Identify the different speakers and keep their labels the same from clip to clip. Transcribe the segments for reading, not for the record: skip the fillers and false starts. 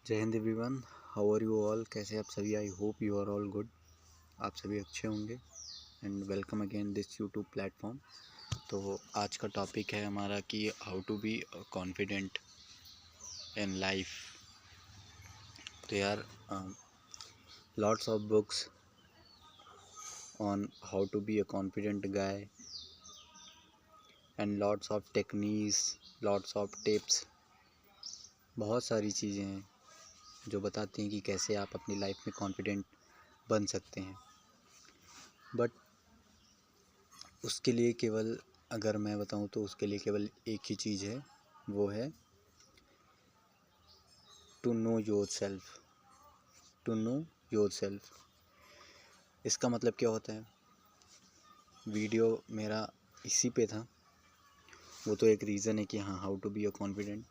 Speaker 1: जय Hind everyone, how are you all. कैसे आप सभी? I hope you are all good. आप सभी अच्छे होंगे and welcome again this YouTube platform. तो आज का टॉपिक है हमारा कि how to be confident in life. तो यार lots of books on how to be a confident guy and lots of techniques, lots of tips, बहुत सारी चीज़ें हैं जो बताती हैं कि कैसे आप अपनी लाइफ में कॉन्फिडेंट बन सकते हैं। बट उसके लिए केवल, अगर मैं बताऊं तो उसके लिए केवल एक ही चीज़ है, वो है to know yourself. To know yourself, इसका मतलब क्या होता है? वीडियो मेरा इसी पे था। वो तो एक रीज़न है कि हाँ, how to be a confident.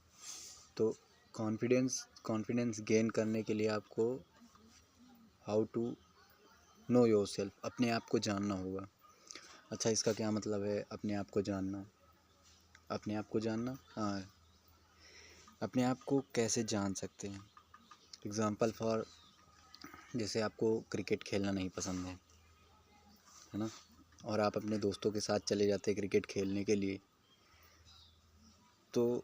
Speaker 1: तो कॉन्फिडेंस गेन करने के लिए आपको how to know yourself, अपने आप को जानना होगा। अच्छा, इसका क्या मतलब है अपने आप को जानना? अपने आप को जानना, हाँ, अपने आप को कैसे जान सकते हैं? एग्ज़ाम्पल फॉर, जैसे आपको क्रिकेट खेलना नहीं पसंद है ना, और आप अपने दोस्तों के साथ चले जाते हैं क्रिकेट खेलने के लिए, तो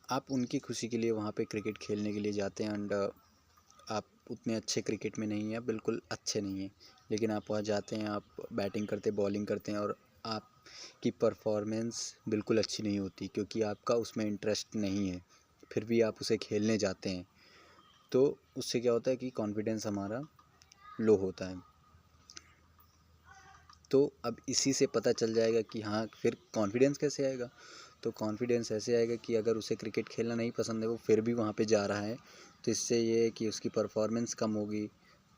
Speaker 1: आप उनकी खुशी के लिए वहाँ पे क्रिकेट खेलने के लिए जाते हैं एंड आप उतने अच्छे क्रिकेट में नहीं हैं, बिल्कुल अच्छे नहीं हैं, लेकिन आप वहाँ जाते हैं, आप बैटिंग करते, बॉलिंग करते हैं और आपकी परफॉर्मेंस बिल्कुल अच्छी नहीं होती क्योंकि आपका उसमें इंटरेस्ट नहीं है, फिर भी आप उसे खेलने जाते हैं। तो उससे क्या होता है कि कॉन्फिडेंस हमारा लो होता है। तो अब इसी से पता चल जाएगा कि हाँ, फिर कॉन्फिडेंस कैसे आएगा? तो कॉन्फिडेंस ऐसे आएगा कि अगर उसे क्रिकेट खेलना नहीं पसंद है, वो फिर भी वहाँ पे जा रहा है, तो इससे ये है कि उसकी परफॉर्मेंस कम होगी,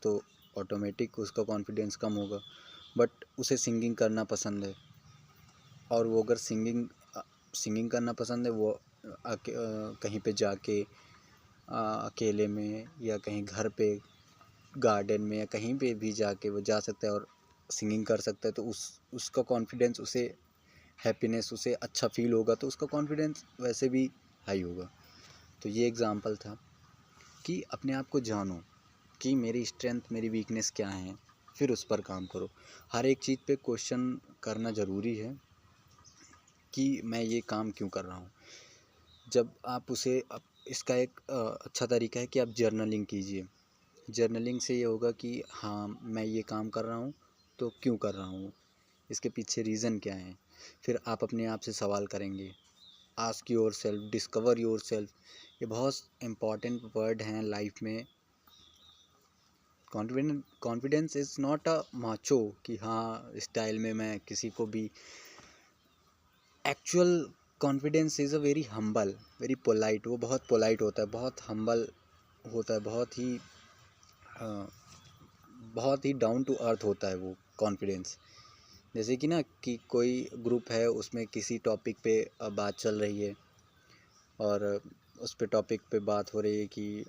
Speaker 1: तो ऑटोमेटिक उसका कॉन्फिडेंस कम होगा। बट उसे सिंगिंग करना पसंद है, और वो अगर सिंगिंग करना पसंद है, वो कहीं पे जाके अकेले में या कहीं घर पे गार्डन में या कहीं पे भी जाके वो जा सकता है और सिंगिंग कर सकता है। तो उसका कॉन्फिडेंस, उसे हैप्पीनेस, उसे अच्छा फील होगा, तो उसका कॉन्फिडेंस वैसे भी हाई होगा। तो ये एग्ज़ाम्पल था कि अपने आप को जानो कि मेरी स्ट्रेंथ, मेरी वीकनेस क्या है, फिर उस पर काम करो। हर एक चीज़ पे क्वेश्चन करना ज़रूरी है कि मैं ये काम क्यों कर रहा हूँ। जब आप उसे इसका एक अच्छा तरीका है कि आप जर्नलिंग कीजिए। जर्नलिंग से ये होगा कि हाँ, मैं ये काम कर रहा हूँ तो क्यों कर रहा हूँ, इसके पीछे रीज़न क्या है। फिर आप अपने आप से सवाल करेंगे। Ask your self, discover your self, ये बहुत इम्पॉर्टेंट वर्ड हैं लाइफ में। Confidence is not a macho कि हाँ, स्टाइल में मैं किसी को भी। Actual confidence is a very humble, very polite. वो बहुत पोलाइट होता है, बहुत हम्बल होता है, बहुत ही डाउन टू अर्थ होता है वो कॉन्फिडेंस। जैसे कि ना, कि कोई ग्रुप है, उसमें किसी टॉपिक पे बात चल रही है और उस पे टॉपिक पे बात हो रही है कि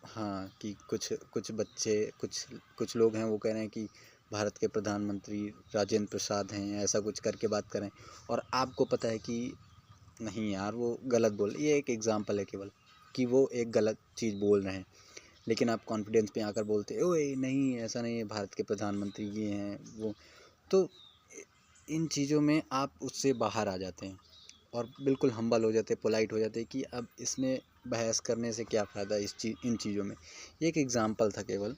Speaker 1: हाँ, कि कुछ बच्चे, कुछ लोग हैं, वो कह रहे हैं कि भारत के प्रधानमंत्री राजेंद्र प्रसाद हैं, ऐसा कुछ करके बात करें, और आपको पता है कि नहीं यार, वो गलत बोल, ये एक एग्जांपल है केवल कि वो एक गलत चीज़ बोल रहे हैं, लेकिन आप कॉन्फिडेंस पे आकर बोलते हैं, ओए नहीं, ऐसा नहीं है, भारत के प्रधानमंत्री ये हैं वो। तो इन चीज़ों में आप उससे बाहर आ जाते हैं और बिल्कुल हम्बल हो जाते हैं, पोलाइट हो जाते हैं कि अब इसमें बहस करने से क्या फ़ायदा इन चीज़ों में। ये एक एग्ज़ाम्पल था केवल।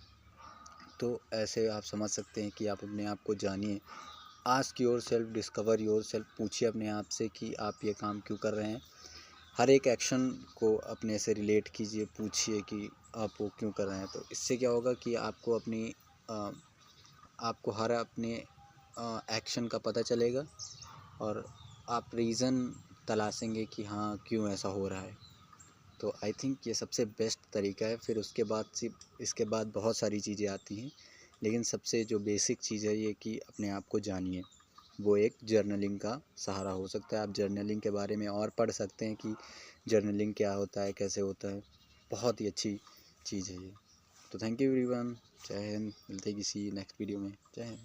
Speaker 1: तो ऐसे आप समझ सकते हैं कि आप अपने आप को जानिए। Ask your self, discover your self, पूछिए अपने आप से कि आप ये काम क्यों कर रहे हैं। हर एक एक्शन को अपने से रिलेट कीजिए, पूछिए कि आप वो क्यों कर रहे हैं। तो इससे क्या होगा कि आपको हर अपने एक्शन का पता चलेगा और आप रीज़न तलाशेंगे कि हाँ, क्यों ऐसा हो रहा है। तो आई थिंक ये सबसे बेस्ट तरीका है। फिर उसके बाद इसके बाद बहुत सारी चीज़ें आती हैं, लेकिन सबसे जो बेसिक चीज़ है ये कि अपने आप को जानिए। वो एक जर्नलिंग का सहारा हो सकता है। आप जर्नलिंग के बारे में और पढ़ सकते हैं कि जर्नलिंग क्या होता है, कैसे होता है। बहुत ही अच्छी चीज़ है ये। तो थैंक यू एवरीवन। जय हिंद। मिलते हैं किसी नेक्स्ट वीडियो में। जय हिंद।